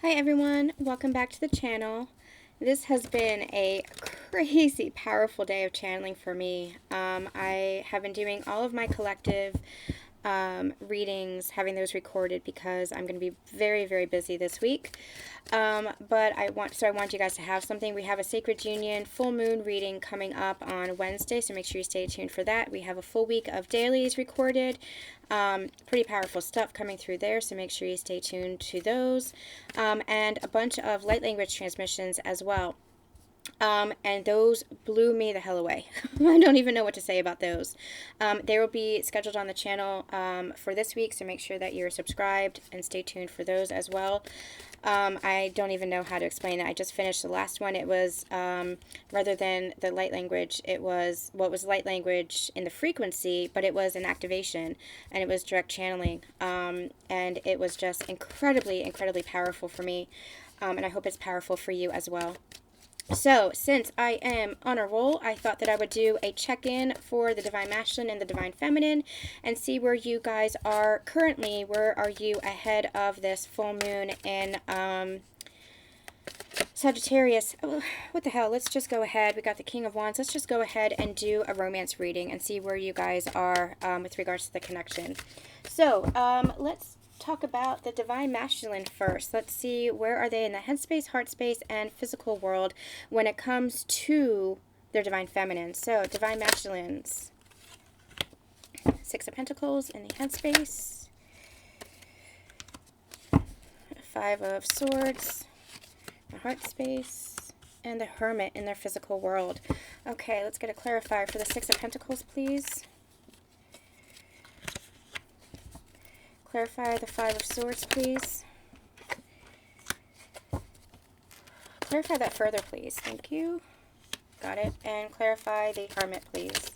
Hi everyone, welcome back to the channel. This has been a crazy powerful day of channeling for me. I have been doing all of my collective readings, having those recorded because I'm going to be very busy this week. But I want you guys to have something. We have a Sacred Union full moon reading coming up on Wednesday, so make sure you stay tuned for that. We have a full week of dailies recorded. Pretty powerful stuff coming through there, so make sure you stay tuned to those. And a bunch of light language transmissions as well. And those blew me the hell away. I don't even know what to say about those. They will be scheduled on the channel for this week, so make sure that you're subscribed and stay tuned for those as well. I don't even know how to explain it. I just finished the last one. It was, rather than the light language, it was what was light language in the frequency, but it was an activation, and it was direct channeling. And it was just incredibly powerful for me, and I hope it's powerful for you as well. So, since I am on a roll, I thought that I would do a check-in for the Divine Masculine and the Divine Feminine and see where you guys are currently. Where are you ahead of this full moon in Sagittarius? Oh, what the hell? Let's just go ahead. We got the King of Wands. Let's just go ahead and do a romance reading and see where you guys are with regards to the connection. So, let's talk about the Divine Masculine first. Let's see, where are they in the headspace, heart space, and physical world when it comes to their Divine Feminine. So, Divine Masculines. Six of Pentacles in the headspace. Five of Swords. The heart space. And the Hermit in their physical world. Okay, let's get a clarifier for the Six of Pentacles, please. Clarify the Five of Swords, please. Clarify that further, please. Thank you. Got it. And clarify the Hermit, please.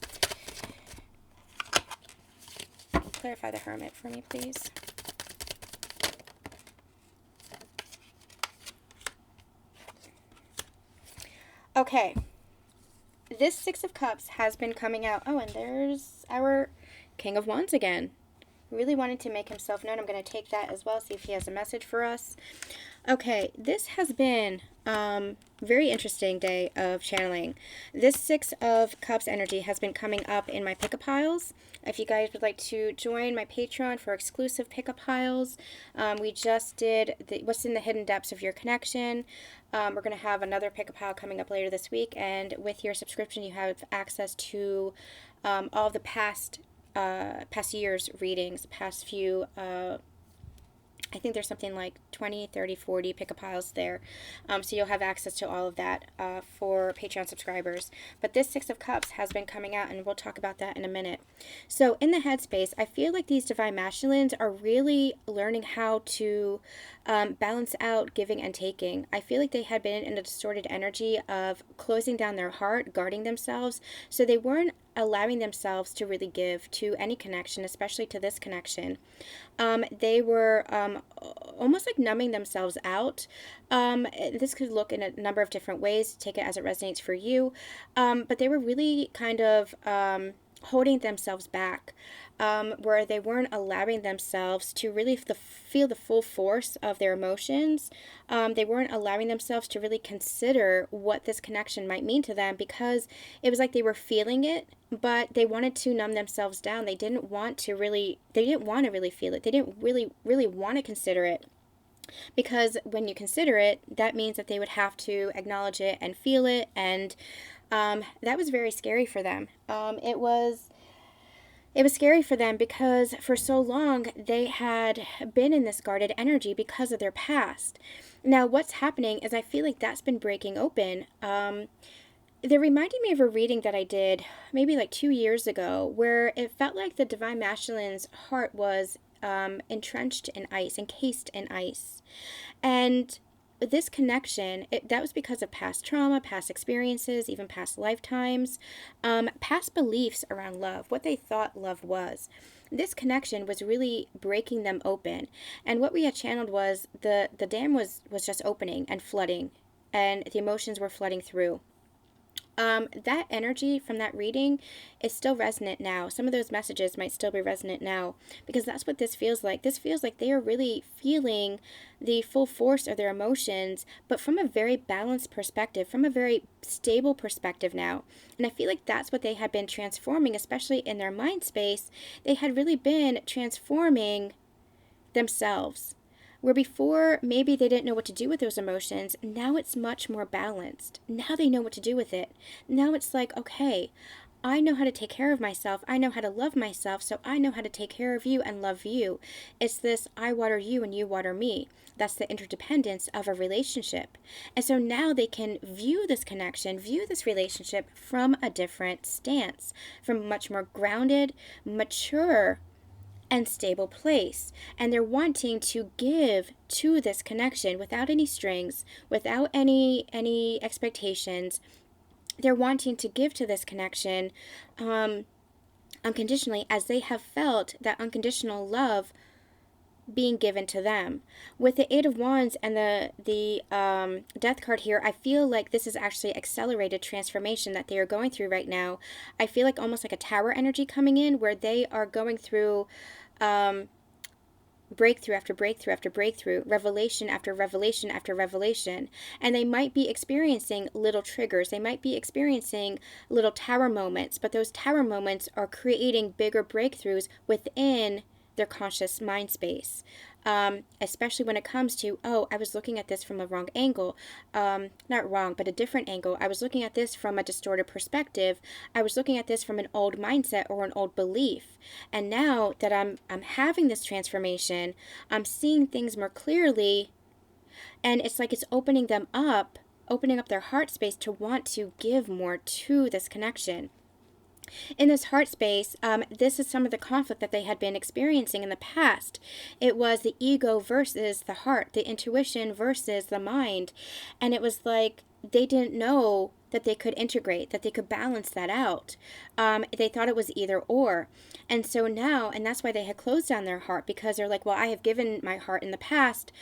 Clarify the Hermit for me, please. Okay. This Six of Cups has been coming out. Oh, and there's our King of Wands again. Really wanted to make himself known. I'm going to take that as well, see if he has a message for us. Okay, this has been very interesting day of channeling. This Six of Cups energy has been coming up in my pick-a piles. If you guys would like to join my Patreon for exclusive pick-a piles, we just did what's in the hidden depths of your connection. We're going to have another pick-a pile coming up later this week, and with your subscription you have access to all the past year's readings, past few, I think there's something like 20, 30, 40 pick-a-piles there. So you'll have access to all of that for Patreon subscribers. But this Six of Cups has been coming out, and we'll talk about that in a minute. So in the headspace, I feel like these Divine Masculines are really learning how to balance out giving and taking. I feel like they had been in a distorted energy of closing down their heart, guarding themselves, so they weren't allowing themselves to really give to any connection, especially to this connection. They were almost like numbing themselves out. This could look in a number of different ways. Take it as it resonates for you. But they were really kind of holding themselves back, where they weren't allowing themselves to really feel the full force of their emotions. They weren't allowing themselves to really consider what this connection might mean to them, because it was like they were feeling it, but they wanted to numb themselves down. They didn't want to really feel it. They didn't really want to consider it. Because when you consider it, that means that they would have to acknowledge it and feel it, and that was very scary for them. It was scary for them because for so long they had been in this guarded energy because of their past. Now what's happening is I feel like that's been breaking open. They're reminding me of a reading that I did maybe like 2 years ago, where it felt like the Divine Masculine's heart was entrenched in ice, encased in ice. And this connection, that was because of past trauma, past experiences, even past lifetimes, past beliefs around love, what they thought love was. This connection was really breaking them open. And what we had channeled was the dam was just opening and flooding, and the emotions were flooding through. That energy from that reading is still resonant now. Some of those messages might still be resonant now because that's what this feels like. This feels like they are really feeling the full force of their emotions, but from a very balanced perspective, from a very stable perspective now. And I feel like that's what they had been transforming, especially in their mind space. They had really been transforming themselves. Where before, maybe they didn't know what to do with those emotions, now it's much more balanced. Now they know what to do with it. Now it's like, okay, I know how to take care of myself. I know how to love myself, so I know how to take care of you and love you. It's this I water you and you water me. That's the interdependence of a relationship. And so now they can view this connection, view this relationship from a different stance, from much more grounded, mature, and stable place. And they're wanting to give to this connection without any strings, without any expectations. They're wanting to give to this connection unconditionally, as they have felt that unconditional love being given to them. With the Eight of Wands and the Death card here, I feel like this is actually accelerated transformation that they are going through right now. I feel like almost like a tower energy coming in, where they are going through breakthrough after breakthrough after breakthrough, revelation after revelation after revelation. And they might be experiencing little triggers. They might be experiencing little tower moments, but those tower moments are creating bigger breakthroughs within their conscious mind space. Especially when it comes to, oh, I was looking at this from a wrong angle. Not wrong, but a different angle. I was looking at this from a distorted perspective. I was looking at this from an old mindset or an old belief. And now that I'm having this transformation, I'm seeing things more clearly, and it's like it's opening up their heart space to want to give more to this connection. In this heart space, this is some of the conflict that they had been experiencing in the past. It was the ego versus the heart, the intuition versus the mind. And it was like they didn't know that they could integrate, that they could balance that out. They thought it was either or. And so now, and that's why they had closed down their heart, because they're like, well, I have given my heart in the past,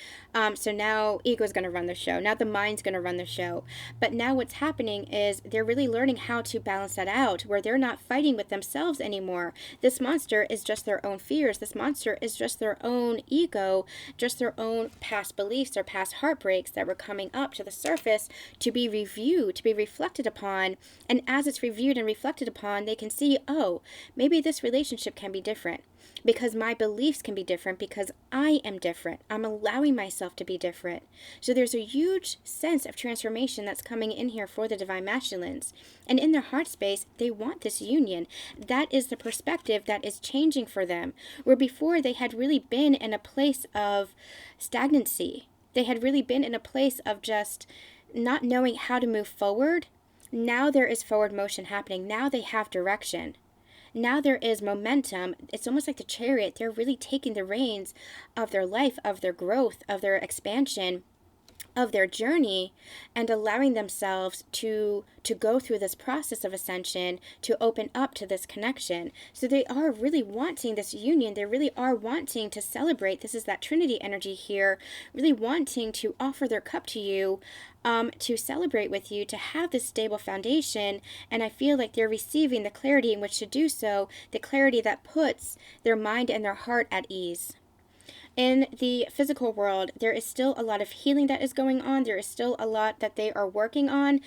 so now ego is going to run the show. Now the mind's going to run the show. But now what's happening is they're really learning how to balance that out, where they're not fighting with themselves anymore. This monster is just their own fears. This monster is just their own ego, just their own past beliefs or past heartbreaks that were coming up to the surface to be reviewed, to be reflected upon. And as it's reviewed and reflected upon, they can see, oh, maybe this relationship can be different because my beliefs can be different, because I am different. I'm allowing myself to be different. So there's a huge sense of transformation that's coming in here for the Divine Masculines. And in their heart space, they want this union. That is the perspective that is changing for them. Where before they had really been in a place of stagnancy. They had really been in a place of just not knowing how to move forward. Now there is forward motion happening. Now they have direction. Now there is momentum. It's almost like the Chariot. They're really taking the reins of their life, of their growth, of their expansion, of their journey, and allowing themselves to go through this process of ascension, to open up to this connection. So they are really wanting this union. They really are wanting to celebrate. This is that Trinity energy here, really wanting to offer their cup to you, to celebrate with you, to have this stable foundation. And I feel like they're receiving the clarity in which to do so, the clarity that puts their mind and their heart at ease. In the physical world, there is still a lot of healing that is going on. There is still a lot that they are working on.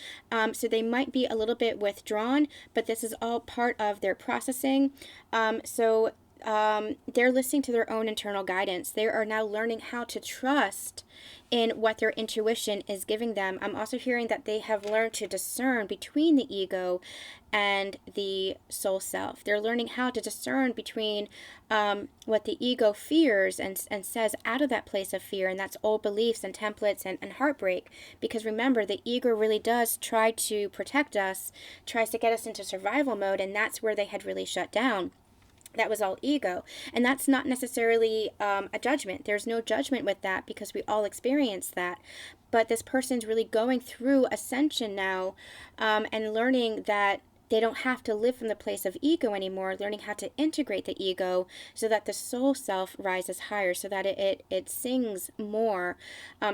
So they might be a little bit withdrawn, but this is all part of their processing. They're listening to their own internal guidance. They are now learning how to trust in what their intuition is giving them. I'm also hearing that they have learned to discern between the ego and the soul self. They're learning how to discern between what the ego fears and says out of that place of fear, and that's old beliefs and templates and heartbreak. Because remember, the ego really does try to protect us, tries to get us into survival mode, and that's where they had really shut down. That was all ego. And that's not necessarily a judgment. There's no judgment with that, because we all experience that. But this person's really going through ascension now, and learning that they don't have to live from the place of ego anymore, learning how to integrate the ego so that the soul self rises higher, so that it sings more,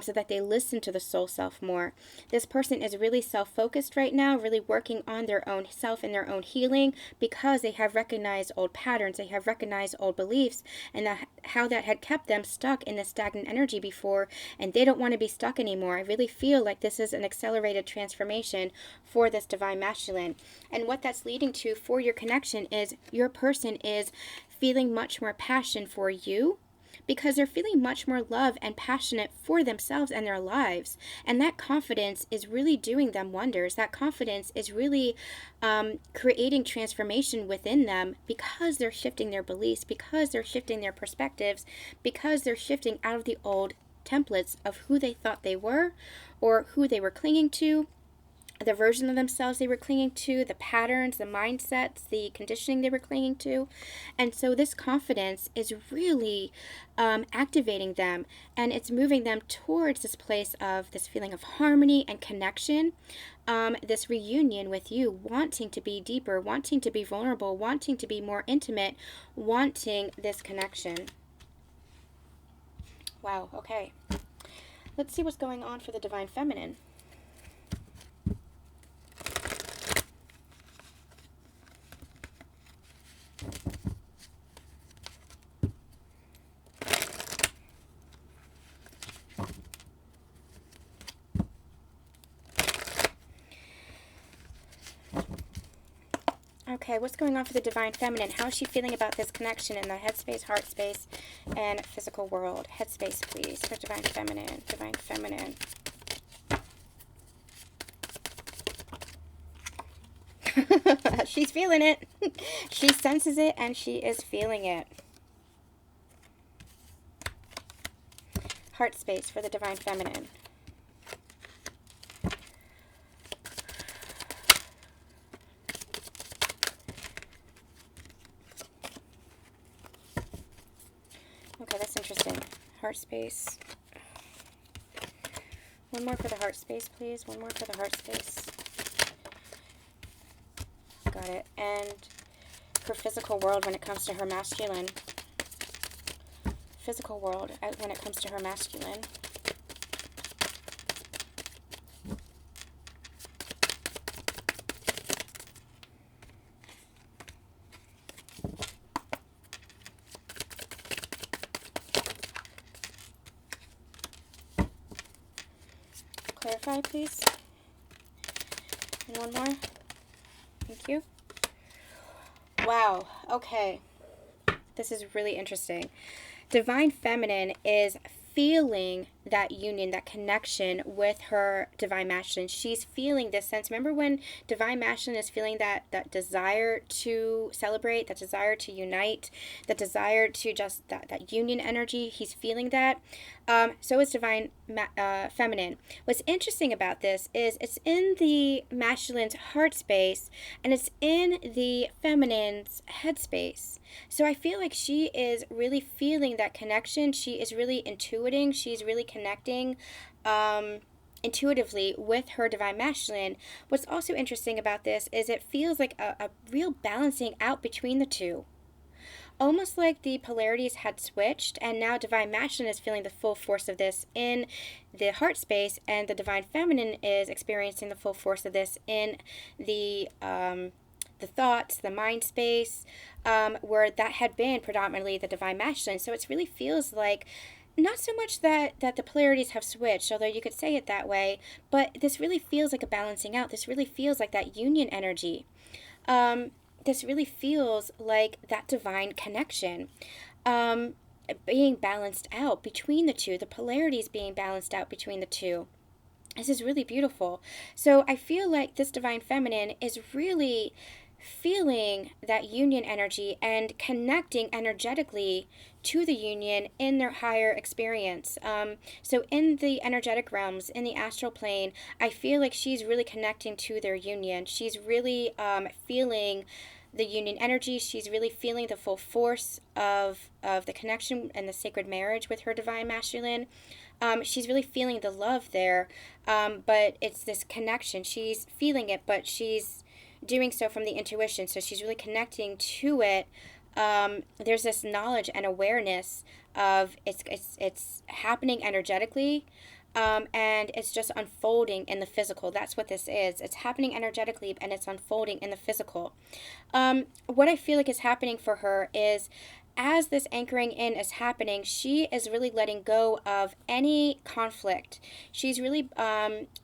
so that they listen to the soul self more. This person is really self-focused right now, really working on their own self and their own healing, because they have recognized old patterns, they have recognized old beliefs, and how that had kept them stuck in this stagnant energy before, and they don't want to be stuck anymore. I really feel like this is an accelerated transformation for this divine masculine. And what that's leading to for your connection is your person is feeling much more passion for you, because they're feeling much more love and passionate for themselves and their lives. And that confidence is really doing them wonders. That confidence is really creating transformation within them, because they're shifting their beliefs, because they're shifting their perspectives, because they're shifting out of the old templates of who they thought they were, or who they were clinging to, the version of themselves they were clinging to, the patterns, the mindsets, the conditioning they were clinging to. And so this confidence is really activating them, and it's moving them towards this place of this feeling of harmony and connection, this reunion with you, wanting to be deeper, wanting to be vulnerable, wanting to be more intimate, wanting this connection. Wow, okay. Let's see what's going on for the divine feminine. Okay, what's going on for the divine feminine? How is she feeling about this connection in the headspace, heart space, and physical world? Headspace, please, for divine feminine. Divine feminine. She's feeling it. She senses it, and she is feeling it. Heart space for the divine feminine. Okay, that's interesting. Heart space. One more for the heart space, please. One more for the heart space. Got it. And her physical world when it comes to her masculine. Physical world when it comes to her masculine. Clarify, please. And one more. Thank you. Wow. Okay. This is really interesting. Divine feminine is feeling that union, that connection with her divine masculine. She's feeling this sense. Remember when divine masculine is feeling that desire to celebrate, that desire to unite, that desire to just that union energy. He's feeling that. So is divine feminine. What's interesting about this is it's in the masculine's heart space, and it's in the feminine's head space. So I feel like she is really feeling that connection. She is really intuiting. She's really connecting intuitively with her divine masculine. What's also interesting about this is it feels like a real balancing out between the two. Almost like the polarities had switched, and now divine masculine is feeling the full force of this in the heart space, and the divine feminine is experiencing the full force of this in the thoughts, the mind space, where that had been predominantly the divine masculine. So it really feels like not so much that the polarities have switched, although you could say it that way, but this really feels like a balancing out. This really feels like that union energy. This really feels like that divine connection being balanced out between the two, the polarities being balanced out between the two. This is really beautiful. So I feel like this divine feminine is really feeling that union energy and connecting energetically to the union in their higher experience. So in the energetic realms, in the astral plane, I feel like she's really connecting to their union. She's really feeling the union energy. She's really feeling the full force of the connection and the sacred marriage with her divine masculine. She's really feeling the love there, but it's this connection. She's feeling it, but she's doing so from the intuition. So she's really connecting to it. There's this knowledge and awareness of it's happening energetically, and it's just unfolding in the physical. That's what this is. It's happening energetically, and it's unfolding in the physical. What I feel like is happening for her is, as this anchoring in is happening, she is really letting go of any conflict. She's really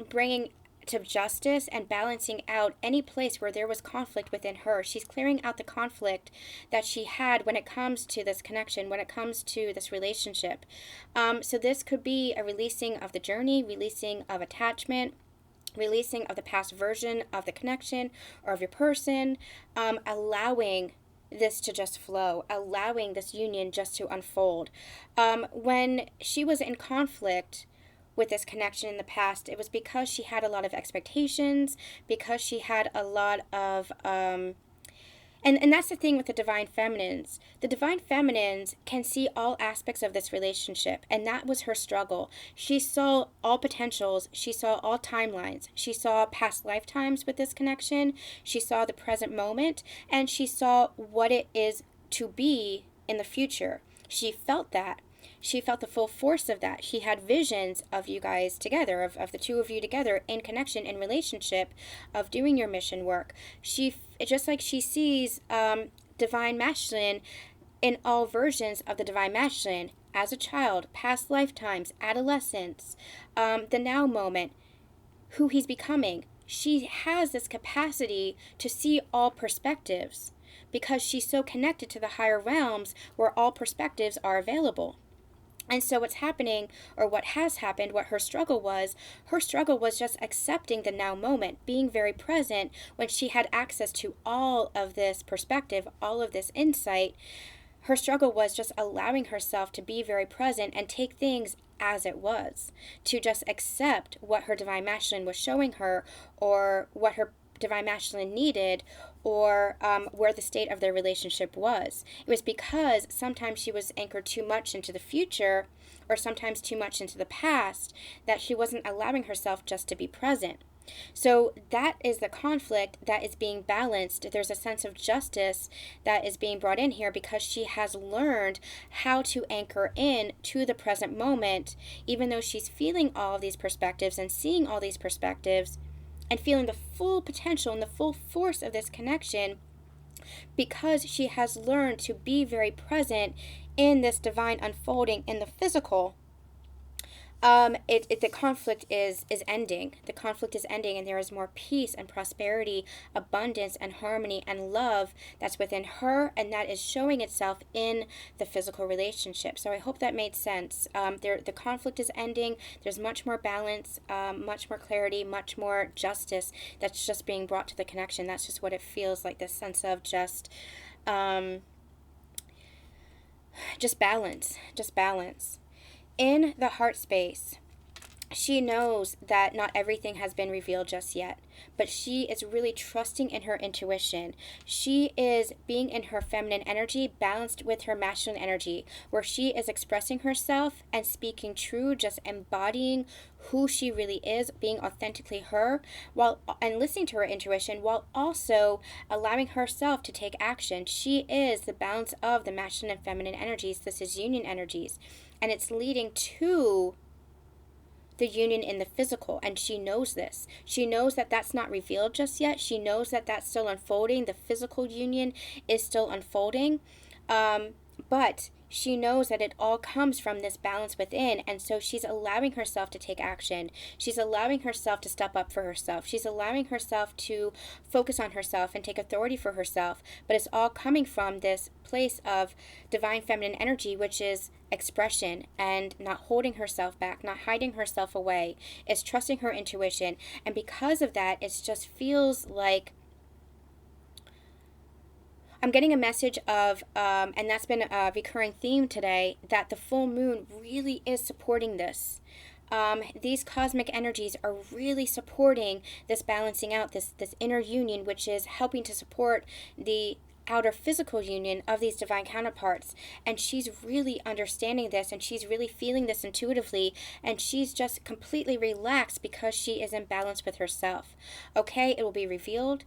bringing to justice and balancing out any place where there was conflict within her. She's clearing out the conflict that she had when it comes to this connection, when it comes to this relationship. So this could be a releasing of the journey, releasing of attachment, releasing of the past version of the connection or of your person, allowing this to just flow, allowing this union just to unfold. When she was in conflict with this connection in the past, it was because she had a lot of expectations, because she had a lot of and that's the thing with the divine feminines. The divine feminines can see all aspects of this relationship, and that was her struggle. She saw all potentials, she saw all timelines, she saw past lifetimes with this connection, she saw the present moment, and she saw what it is to be in the future. She felt that. She felt the full force of that. She had visions of you guys together, of the two of you together in connection, in relationship, of doing your mission work. Just like she sees divine masculine in all versions of the divine masculine, as a child, past lifetimes, adolescence, the now moment, who he's becoming. She has this capacity to see all perspectives because she's so connected to the higher realms where all perspectives are available. And so what's happening, or what has happened, what her struggle was just accepting the now moment, being very present when she had access to all of this perspective, all of this insight. Her struggle was just allowing herself to be very present and take things as it was, to just accept what her divine masculine was showing her, or what her divine masculine needed, or where the state of their relationship was. It was because sometimes she was anchored too much into the future, or sometimes too much into the past, that she wasn't allowing herself just to be present. So that is the conflict that is being balanced. There's a sense of justice that is being brought in here because she has learned how to anchor in to the present moment, even though she's feeling all of these perspectives and seeing all these perspectives and feeling the full potential and the full force of this connection, because she has learned to be very present in this divine unfolding in the physical. The conflict is ending. The conflict is ending, and there is more peace and prosperity, abundance and harmony and love that's within her, and that is showing itself in the physical relationship. So I hope that made sense. The conflict is ending. There's much more balance, much more clarity, much more justice that's just being brought to the connection. That's just what it feels like, this sense of just balance, In the heart space, she knows that not everything has been revealed just yet, but she is really trusting in her intuition. She is being in her feminine energy balanced with her masculine energy, where she is expressing herself and speaking true, just embodying who she really is, being authentically her, and listening to her intuition, while also allowing herself to take action. She is the balance of the masculine and feminine energies. This is union energies, and it's leading to the union in the physical, and she knows this. She knows that that's not revealed just yet. She knows that that's still unfolding. The physical union is still unfolding, but she knows that it all comes from this balance within, and so she's allowing herself to take action. She's allowing herself to step up for herself. She's allowing herself to focus on herself and take authority for herself, but it's all coming from this place of divine feminine energy, which is expression and not holding herself back, not hiding herself away. It's trusting her intuition, and because of that, it just feels like I'm getting a message of, and that's been a recurring theme today, that the full moon really is supporting this. These cosmic energies are really supporting this balancing out, this inner union, which is helping to support the outer physical union of these divine counterparts. And she's really understanding this, and she's really feeling this intuitively, and she's just completely relaxed because she is in balance with herself. Okay, it will be revealed.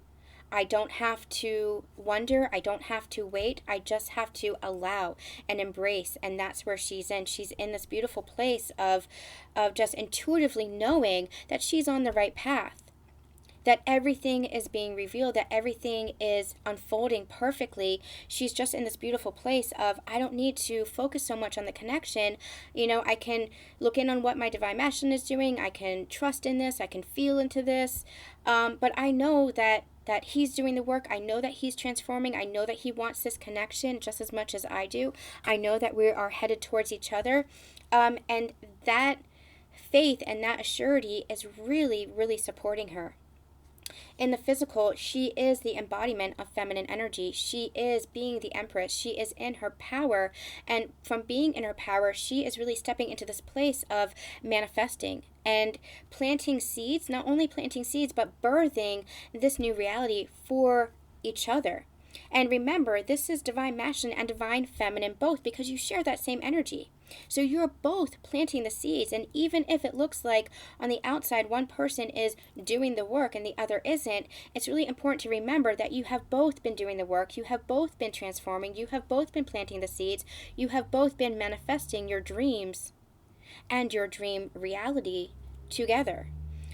I don't have to wonder. I don't have to wait. I just have to allow and embrace. And that's where she's in. She's in this beautiful place of just intuitively knowing that she's on the right path, that everything is being revealed, that everything is unfolding perfectly. She's just in this beautiful place of, I don't need to focus so much on the connection. I can look in on what my divine masculine is doing. I can trust in this. I can feel into this. But I know that he's doing the work. I know that he's transforming. I know that he wants this connection just as much as I do. I know that we are headed towards each other. And that faith and that assurity is really, really supporting her. In the physical, she is the embodiment of feminine energy. She is being the empress. She is in her power. And from being in her power, she is really stepping into this place of manifesting and planting seeds, not only planting seeds, but birthing this new reality for each other. And remember, this is divine masculine and divine feminine both, because you share that same energy. So you're both planting the seeds, and even if it looks like on the outside one person is doing the work and the other isn't, it's really important to remember that you have both been doing the work, you have both been transforming, you have both been planting the seeds, you have both been manifesting your dreams and your dream reality together.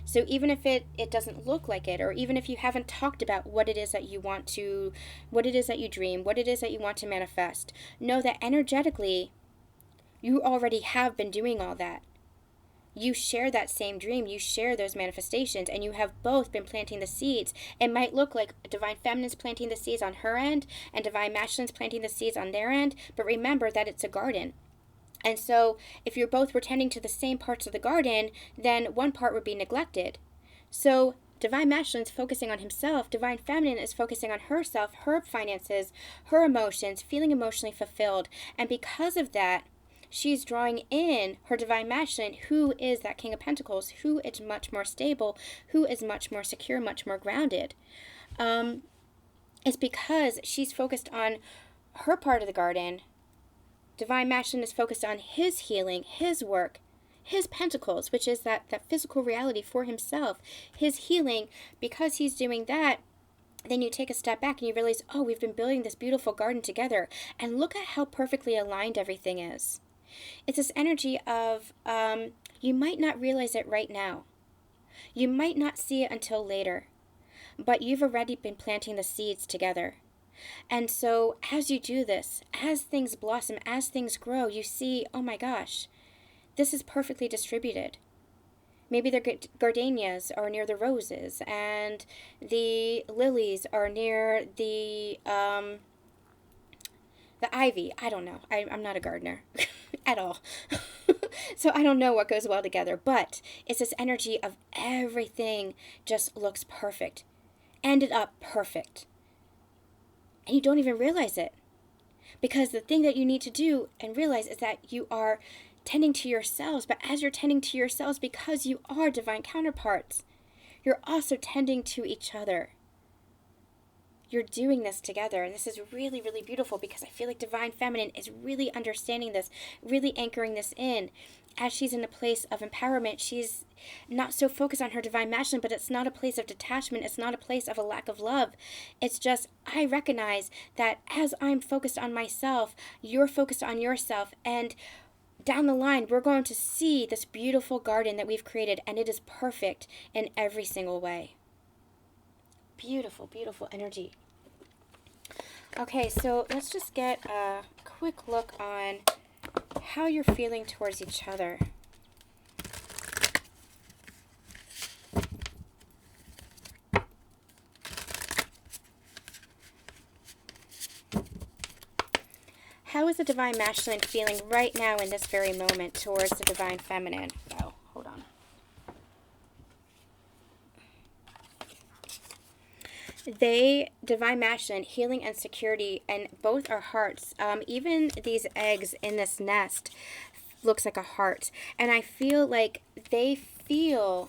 So even if it doesn't look like it, or even if you haven't talked about what it is that you want to, what it is that you dream, what it is that you want to manifest, know that energetically, you already have been doing all that. You share that same dream, you share those manifestations, and you have both been planting the seeds. It might look like divine feminine's planting the seeds on her end, and divine masculine's planting the seeds on their end, but remember that it's a garden. And so if you're both were tending to the same parts of the garden, then one part would be neglected. So divine masculine is focusing on himself. Divine feminine is focusing on herself, her finances, her emotions, feeling emotionally fulfilled. And because of that, she's drawing in her divine masculine, who is that King of Pentacles, who is much more stable, who is much more secure, much more grounded. It's because she's focused on her part of the garden. Divine masculine is focused on his healing, his work, his pentacles, which is that physical reality for himself, his healing. Because he's doing that, then you take a step back and you realize, oh, we've been building this beautiful garden together, and look at how perfectly aligned everything is. It's this energy of, you might not realize it right now. You might not see it until later, but you've already been planting the seeds together. And so as you do this, as things blossom, as things grow, you see, oh my gosh, this is perfectly distributed. Maybe the gardenias are near the roses, and the lilies are near the ivy. I don't know. I'm not a gardener at all. So I don't know what goes well together, but it's this energy of everything just looks perfect. Ended up perfect. And you don't even realize it. Because the thing that you need to do and realize is that you are tending to yourselves. But as you're tending to yourselves, because you are divine counterparts, you're also tending to each other. You're doing this together. And this is really, really beautiful, because I feel like divine feminine is really understanding this, really anchoring this in. As she's in a place of empowerment, she's not so focused on her divine masculine, but it's not a place of detachment. It's not a place of a lack of love. It's just, I recognize that as I'm focused on myself, you're focused on yourself. And down the line, we're going to see this beautiful garden that we've created, and it is perfect in every single way. Beautiful, beautiful energy. Okay, so let's just get a quick look on how you're feeling towards each other. How is the divine masculine feeling right now in this very moment towards the divine feminine? Oh, hold on. Divine masculine, healing and security, and both are hearts. Even these eggs in this nest looks like a heart. And I feel like they feel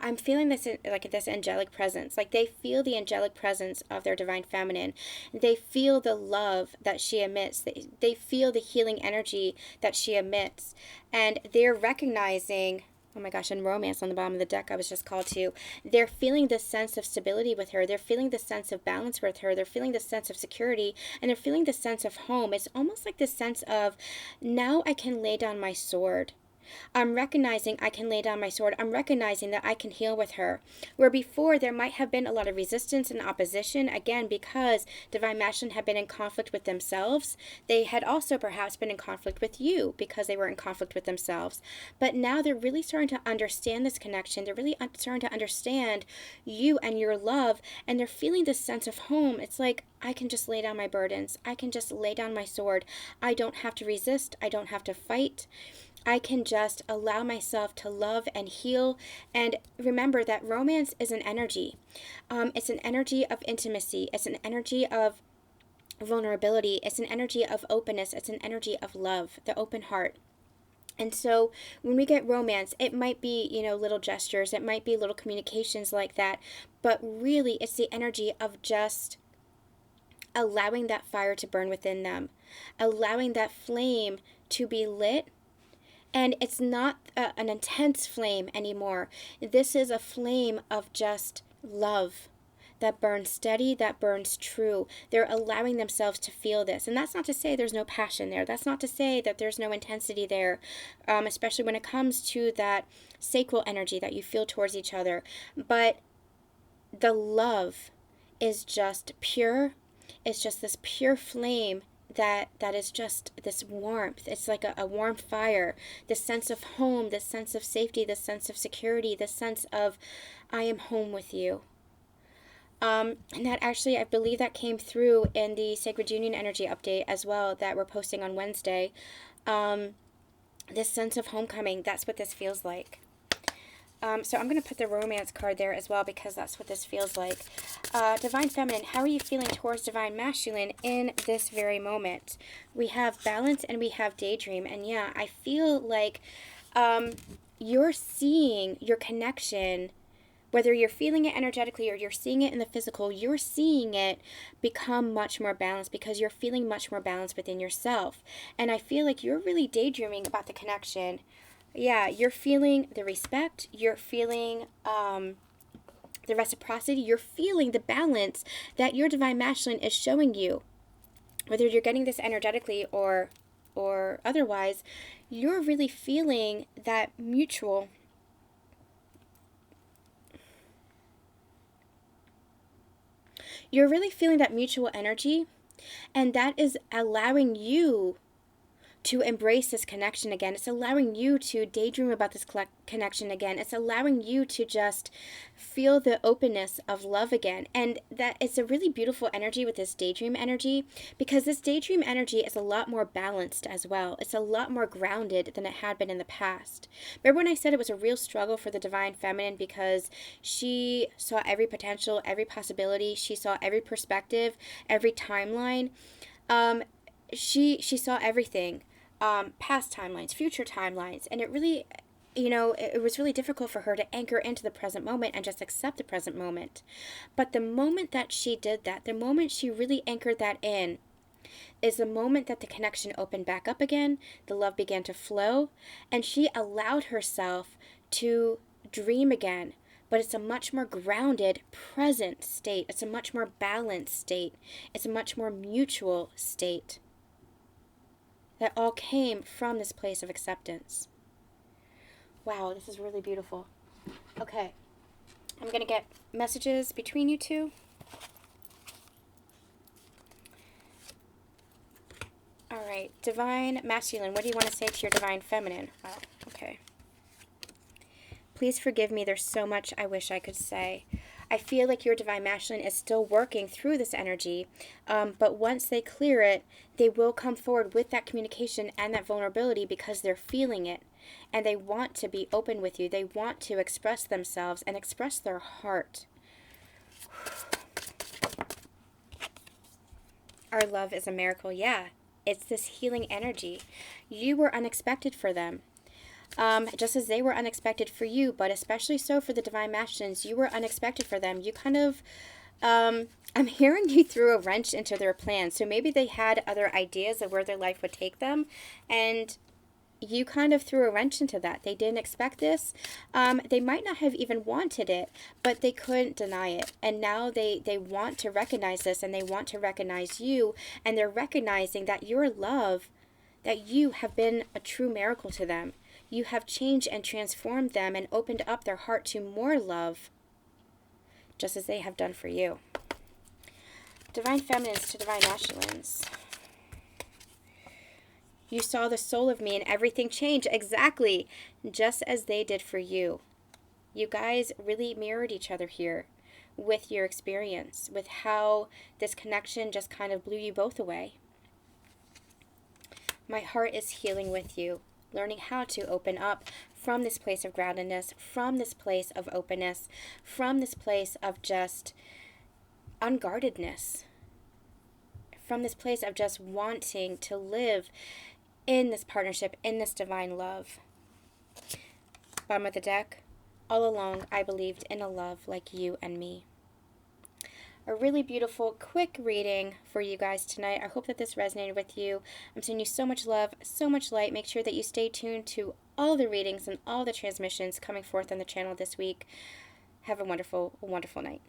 I'm feeling this like this angelic presence. Like they feel the angelic presence of their divine feminine. They feel the love that she emits. They feel the healing energy that she emits. And they're recognizing, Oh my gosh, and romance on the bottom of the deck, I was just called to. They're feeling this sense of stability with her. They're feeling the sense of balance with her. They're feeling the sense of security, and they're feeling the sense of home. It's almost like this sense of, now I can lay down my sword. I'm recognizing I can lay down my sword. I'm recognizing that I can heal with her. Where before there might have been a lot of resistance and opposition, again, because Divine Masculine had been in conflict with themselves. They had also perhaps been in conflict with you because they were in conflict with themselves. But now they're really starting to understand this connection. They're really starting to understand you and your love, and they're feeling this sense of home. It's like, I can just lay down my burdens. I can just lay down my sword. I don't have to resist. I don't have to fight. I can just allow myself to love and heal. And remember that romance is an energy. It's an energy of intimacy. It's an energy of vulnerability. It's an energy of openness. It's an energy of love, the open heart. And so when we get romance, it might be, little gestures. It might be little communications like that. But really, it's the energy of just allowing that fire to burn within them, allowing that flame to be lit. And it's not an intense flame anymore. This is a flame of just love that burns steady, that burns true. They're allowing themselves to feel this. And that's not to say there's no passion there. That's not to say that there's no intensity there, especially when it comes to that sacral energy that you feel towards each other. But the love is just pure. It's just this pure flame that is just this warmth. It's like a warm fire, this sense of home, this sense of safety, this sense of security, this sense of, I am home with you. And that actually, I believe that came through in the Sacred Union Energy update as well that we're posting on Wednesday. This sense of homecoming, that's what this feels like. So I'm going to put the romance card there as well because that's what this feels like. Divine Feminine, how are you feeling towards Divine Masculine in this very moment? We have balance and we have daydream. And yeah, I feel like you're seeing your connection, whether you're feeling it energetically or you're seeing it in the physical, you're seeing it become much more balanced because you're feeling much more balanced within yourself. And I feel like you're really daydreaming about the connection. Yeah, you're feeling the respect, you're feeling the reciprocity, you're feeling the balance that your Divine Masculine is showing you. Whether you're getting this energetically or otherwise, you're really feeling that mutual energy, and that is allowing you to embrace this connection again. It's allowing you to daydream about this connection again. It's allowing you to just feel the openness of love again. And that it's a really beautiful energy with this daydream energy, because this daydream energy is a lot more balanced as well. It's a lot more grounded than it had been in the past. Remember when I said it was a real struggle for the Divine Feminine because she saw every potential, every possibility, she saw every perspective, every timeline. She saw everything. Past timelines, future timelines, and it really, it was really difficult for her to anchor into the present moment and just accept the present moment. But the moment that she did that, the moment she really anchored that in, is the moment that the connection opened back up again, the love began to flow, and she allowed herself to dream again. But it's a much more grounded, present state. It's a much more balanced state. It's a much more mutual state. That all came from this place of acceptance. Wow, this is really beautiful. Okay, I'm going to get messages between you two. All right, Divine Masculine, what do you want to say to your Divine Feminine? Oh, okay. Please forgive me, there's so much I wish I could say. I feel like your Divine Masculine is still working through this energy, but once they clear it, they will come forward with that communication and that vulnerability because they're feeling it, and they want to be open with you. They want to express themselves and express their heart. Our love is a miracle. Yeah, it's this healing energy. You were unexpected for them. Just as they were unexpected for you, but especially so for the Divine Masculines, you were unexpected for them. You kind of, I'm hearing you threw a wrench into their plans. So maybe they had other ideas of where their life would take them, and you kind of threw a wrench into that. They didn't expect this. They might not have even wanted it, but they couldn't deny it. And now they want to recognize this, and they want to recognize you, and they're recognizing that your love, that you have been a true miracle to them. You have changed and transformed them and opened up their heart to more love, just as they have done for you. Divine feminines to divine masculines. You saw the soul of me and everything changed, exactly, just as they did for you. You guys really mirrored each other here with your experience, with how this connection just kind of blew you both away. My heart is healing with you, learning how to open up from this place of groundedness, from this place of openness, from this place of just unguardedness, from this place of just wanting to live in this partnership, in this divine love. Bottom of the deck, all along I believed in a love like you and me. A really beautiful, quick reading for you guys tonight. I hope that this resonated with you. I'm sending you so much love, so much light. Make sure that you stay tuned to all the readings and all the transmissions coming forth on the channel this week. Have a wonderful, wonderful night.